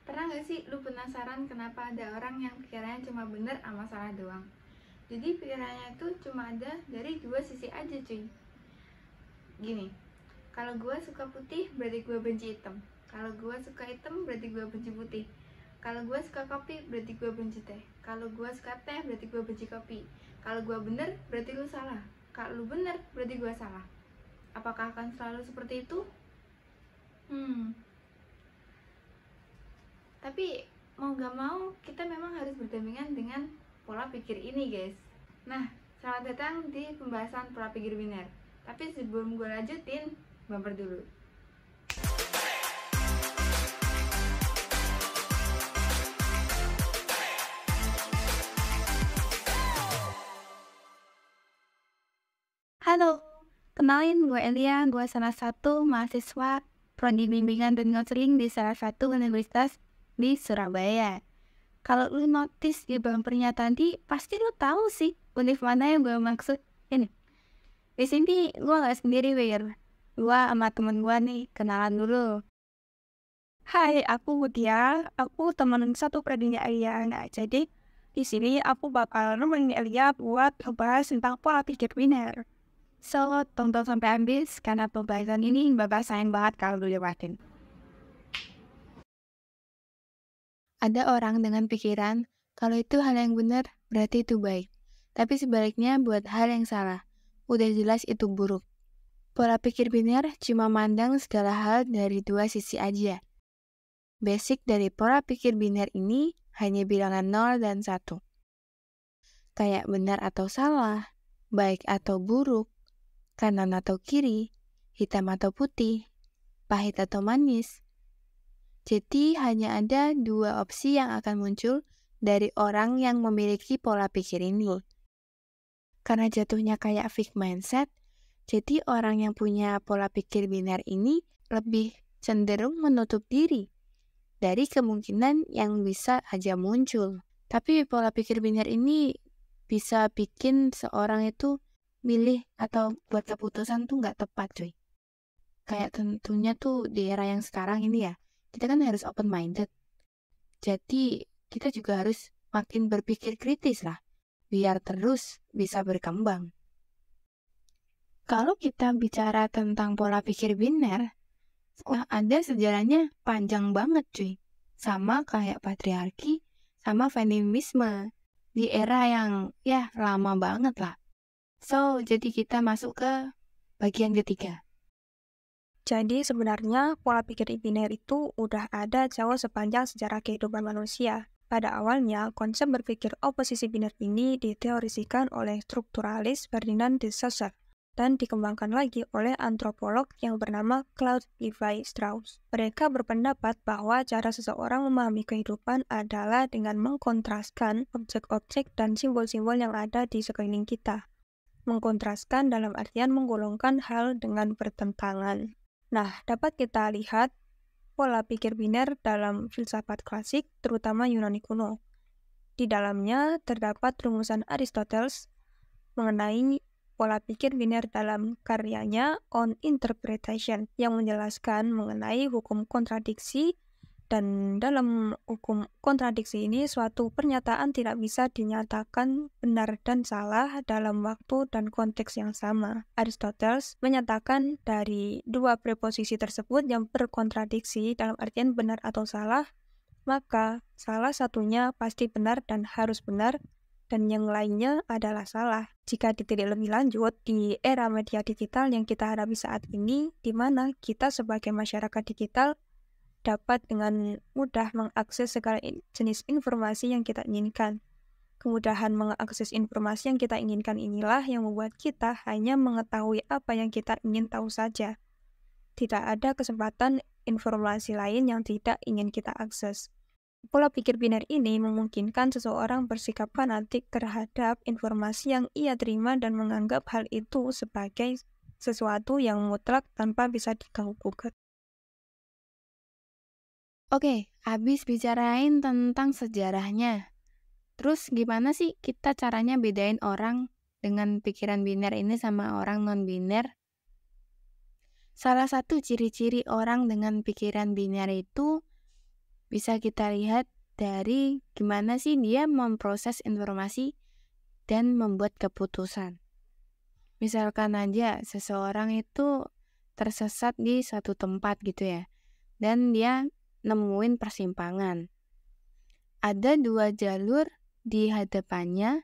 Pernah gak sih lu penasaran kenapa ada orang yang pikirannya cuma bener sama salah doang? Jadi pikirannya itu cuma ada dari dua sisi aja cuy. Gini, kalau gue suka putih berarti gue benci hitam. Kalau gue suka hitam berarti gue benci putih. Kalau gue suka kopi berarti gue benci teh. Kalau gue suka teh berarti gue benci kopi. Kalau gue bener berarti lu salah. Kalau lu bener berarti gue salah. Apakah akan selalu seperti itu? Tapi mau gak mau kita memang harus berdampingan dengan pola pikir ini guys. Nah, selamat datang di pembahasan pola pikir biner. Tapi sebelum gue lanjutin, bumper dulu. Halo, kenalin gue Elia, gue salah satu mahasiswa prodi bimbingan dan konseling di salah satu universitas di Surabaya. Kalau lu notice di bumpernya tadi, pasti lu tahu sih univ mana yang gue maksud. Ini, di sini gue nggak sendiri, Wir. Gue sama temen gue nih, kenalan dulu. Hai, aku Mutia. Aku teman satu prodinya Elia. Nah, jadi di sini aku bakal nemenin Elia buat ngebahas tentang pola pikir biner. So, tonton sampai habis karena pembahasan ini bakal sayang banget kalau lu lewatin. Ada orang dengan pikiran, kalau itu hal yang benar, berarti itu baik. Tapi sebaliknya buat hal yang salah, udah jelas itu buruk. Pola pikir biner cuma mandang segala hal dari dua sisi aja. Basic dari pola pikir biner ini hanya bilangan 0 dan 1. Kayak benar atau salah, baik atau buruk, kanan atau kiri, hitam atau putih, pahit atau manis. Jadi hanya ada dua opsi yang akan muncul dari orang yang memiliki pola pikir ini. Karena jatuhnya kayak fixed mindset, jadi orang yang punya pola pikir biner ini lebih cenderung menutup diri dari kemungkinan yang bisa aja muncul. Tapi pola pikir biner ini bisa bikin seorang itu milih atau buat keputusan tuh nggak tepat cuy. Kayak tentunya tuh di era yang sekarang ini ya, kita kan harus open minded. Jadi kita juga harus makin berpikir kritis lah, biar terus bisa berkembang. Kalau kita bicara tentang pola pikir biner, ada sejarahnya panjang banget cuy. Sama kayak patriarki, sama feminisme. Di era yang ya lama banget lah. So, jadi kita masuk ke bagian ketiga. Jadi sebenarnya pola pikir biner itu udah ada jauh sepanjang sejarah kehidupan manusia. Pada awalnya, konsep berpikir oposisi biner ini diteorisikan oleh strukturalis Ferdinand de Saussure dan dikembangkan lagi oleh antropolog yang bernama Claude Levi-Strauss. Mereka berpendapat bahwa cara seseorang memahami kehidupan adalah dengan mengkontraskan objek-objek dan simbol-simbol yang ada di sekeliling kita. Mengkontraskan dalam artian menggolongkan hal dengan bertentangan. Nah, dapat kita lihat pola pikir biner dalam filsafat klasik, terutama Yunani kuno. Di dalamnya terdapat rumusan Aristoteles mengenai pola pikir biner dalam karyanya On Interpretation yang menjelaskan mengenai hukum kontradiksi, dan dalam hukum kontradiksi ini suatu pernyataan tidak bisa dinyatakan benar dan salah dalam waktu dan konteks yang sama. Aristoteles menyatakan dari dua preposisi tersebut yang berkontradiksi dalam artian benar atau salah, maka salah satunya pasti benar dan harus benar, dan yang lainnya adalah salah. Jika ditilik lebih lanjut, di era media digital yang kita hadapi saat ini, di mana kita sebagai masyarakat digital dapat dengan mudah mengakses segala jenis informasi yang kita inginkan. Kemudahan mengakses informasi yang kita inginkan inilah yang membuat kita hanya mengetahui apa yang kita ingin tahu saja. Tidak ada kesempatan informasi lain yang tidak ingin kita akses. Pola pikir biner ini memungkinkan seseorang bersikap fanatik terhadap informasi yang ia terima dan menganggap hal itu sebagai sesuatu yang mutlak tanpa bisa diganggu-gugat. Oke, habis bicarain tentang sejarahnya. Terus gimana sih kita caranya bedain orang dengan pikiran biner ini sama orang non-biner? Salah satu ciri-ciri orang dengan pikiran biner itu Bisa kita lihat dari gimana sih dia memproses informasi dan membuat keputusan. Misalkan aja seseorang itu tersesat di suatu tempat gitu ya, dan dia nemuin persimpangan. Ada 2 jalur di hadapannya,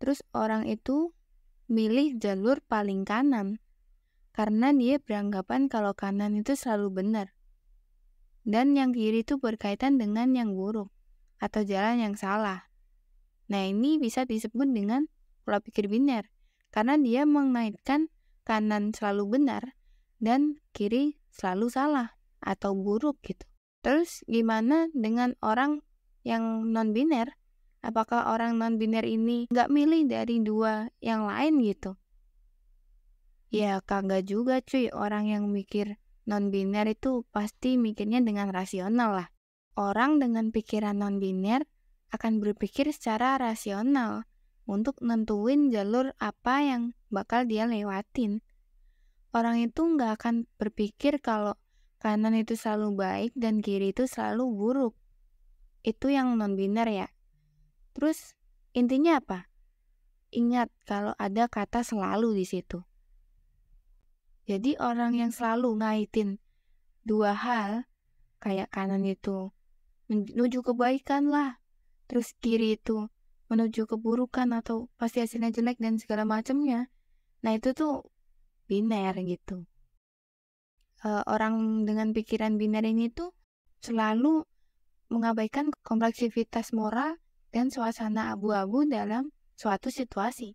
terus orang itu milih jalur paling kanan, karena dia beranggapan kalau kanan itu selalu benar. Dan yang kiri itu berkaitan dengan yang buruk, atau jalan yang salah. Nah, ini bisa disebut dengan pola pikir biner, karena dia mengaitkan kanan selalu benar, dan kiri selalu salah, atau buruk gitu. Terus gimana dengan orang yang non-biner? Apakah orang non-biner ini nggak milih dari 2 yang lain gitu? Ya kagak juga cuy, orang yang mikir non-biner itu pasti mikirnya dengan rasional lah. Orang dengan pikiran non-biner akan berpikir secara rasional untuk nentuin jalur apa yang bakal dia lewatin. Orang itu nggak akan berpikir kalau kanan itu selalu baik dan kiri itu selalu buruk. Itu yang non-biner ya. Terus intinya apa? Ingat kalau ada kata selalu di situ. Jadi orang yang selalu ngaitin 2 hal, kayak kanan itu menuju kebaikan lah, terus kiri itu menuju keburukan atau pasti hasilnya jelek dan segala macamnya. Nah itu tuh biner gitu. Orang dengan pikiran biner ini tuh selalu mengabaikan kompleksivitas moral dan suasana abu-abu dalam suatu situasi.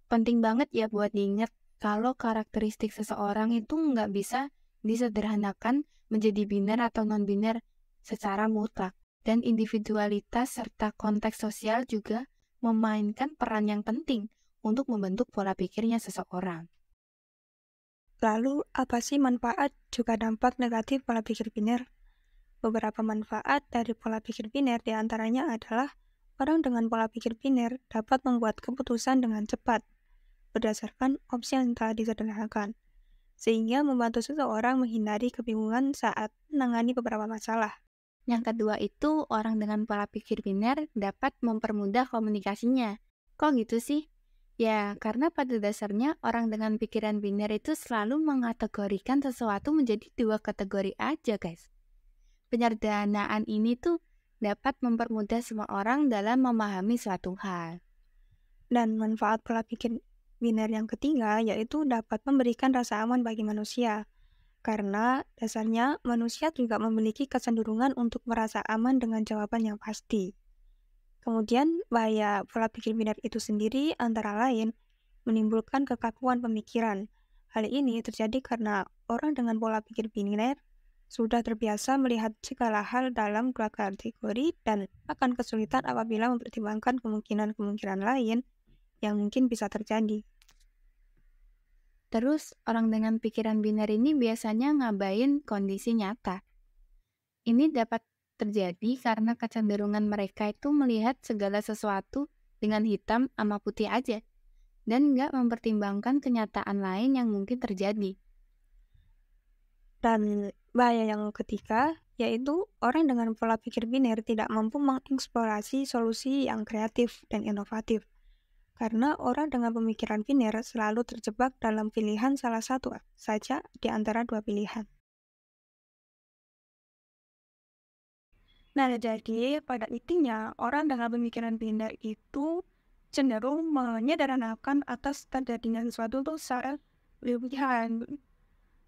Penting banget ya buat diingat kalau karakteristik seseorang itu nggak bisa disederhanakan menjadi biner atau non-biner secara mutlak. Dan individualitas serta konteks sosial juga memainkan peran yang penting untuk membentuk pola pikirnya seseorang. Lalu, apa sih manfaat juga dampak negatif pola pikir biner? Beberapa manfaat dari pola pikir biner diantaranya adalah orang dengan pola pikir biner dapat membuat keputusan dengan cepat berdasarkan opsi yang telah disederhanakan, sehingga membantu seseorang menghindari kebingungan saat menangani beberapa masalah. Yang kedua itu, orang dengan pola pikir biner dapat mempermudah komunikasinya. Kok gitu sih? Ya, karena pada dasarnya orang dengan pikiran biner itu selalu mengategorikan sesuatu menjadi 2 kategori aja, guys. Penyederhanaan ini tuh dapat mempermudah semua orang dalam memahami suatu hal. Dan manfaat pola pikir biner yang ketiga yaitu dapat memberikan rasa aman bagi manusia. Karena dasarnya manusia juga memiliki kecenderungan untuk merasa aman dengan jawaban yang pasti. Kemudian, bahaya pola pikir biner itu sendiri antara lain menimbulkan kekakuan pemikiran. Hal ini terjadi karena orang dengan pola pikir biner sudah terbiasa melihat segala hal dalam dua kategori dan akan kesulitan apabila mempertimbangkan kemungkinan-kemungkinan lain yang mungkin bisa terjadi. Terus, orang dengan pikiran biner ini biasanya ngabain kondisi nyata. Ini dapat terjadi karena kecenderungan mereka itu melihat segala sesuatu dengan hitam sama putih aja, dan nggak mempertimbangkan kenyataan lain yang mungkin terjadi. Dan bahaya yang ketiga, yaitu orang dengan pola pikir biner tidak mampu mengeksplorasi solusi yang kreatif dan inovatif. Karena orang dengan pemikiran biner selalu terjebak dalam pilihan salah satu saja di antara 2 pilihan. Nah, jadi pada intinya, orang dengan pemikiran biner itu cenderung menyederhanakan atas terjadinya sesuatu itu secara berlebihan.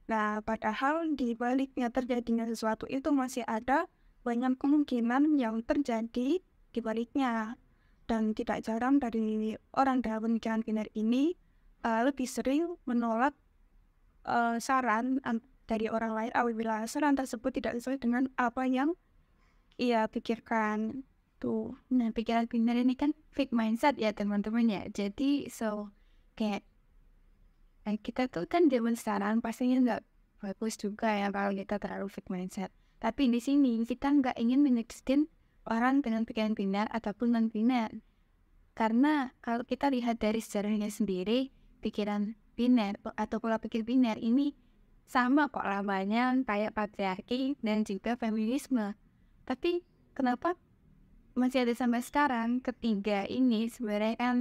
Nah, padahal di baliknya terjadinya sesuatu itu masih ada banyak kemungkinan yang terjadi di baliknya. Dan tidak jarang dari orang dengan pemikiran biner ini lebih sering menolak saran dari orang lain apabila saran tersebut tidak sesuai dengan apa yang ia pikirkan. Tuh, nah pikiran biner ini kan fixed mindset ya teman-teman ya. Jadi, kayak kita tuh kan zaman sekarang pastinya nggak bagus juga ya kalau kita terlalu fixed mindset. Tapi di sini kita nggak ingin menyekstin orang dengan pikiran biner ataupun non-biner. Karena kalau kita lihat dari sejarahnya sendiri, pikiran biner atau pola pikir biner ini sama kok lamanya kayak patriarki dan juga feminisme. Tapi kenapa masih ada sampai sekarang? Ketiga ini sebenarnya kan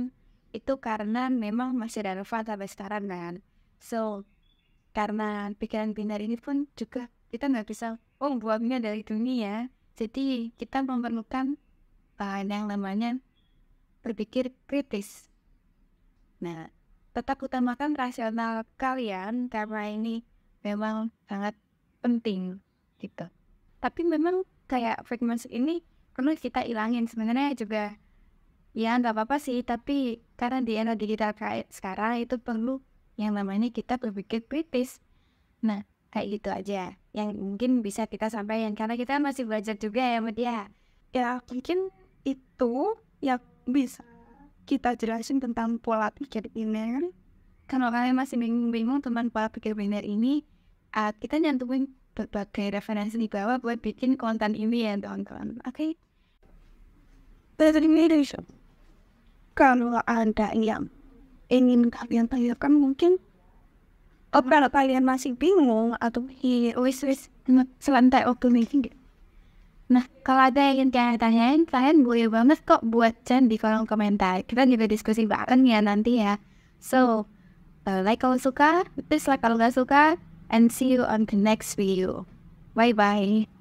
itu karena memang masih relevan sampai sekarang kan. So, karena pikiran binar ini pun juga kita nggak bisa buangnya dari dunia. Jadi kita memerlukan yang namanya berpikir kritis. Nah, tetap utamakan rasional kalian karena ini memang sangat penting gitu. Tapi memang kayak frekuensi ini perlu kita ilangin sebenarnya juga. Ya nggak apa-apa sih, tapi karena di era digital kayak sekarang itu perlu yang namanya kita berpikir kritis. Nah, kayak gitu aja yang mungkin bisa kita sampaikan karena kita masih belajar juga ya Mbak Dia. Ya, mungkin itu yang bisa kita jelasin tentang pola pikir biner. Kalau kalian masih bingung-bingung tentang pola pikir biner ini, kita nyantumin berbagai referensi di bawah buat bikin konten ini ya teman-teman. Oke? Kalau ada yang ingin kalian tanyakan, mungkin kalau kalian masih bingung atau wis selantai waktu ini. Nah, kalau ada yang ingin tanyain, kalian boleh banget kok buat chat di kolom komentar. Kita juga diskusi bareng ya nanti ya. So, like kalau suka, dislike kalau nggak suka, and see you on the next video. Bye-bye.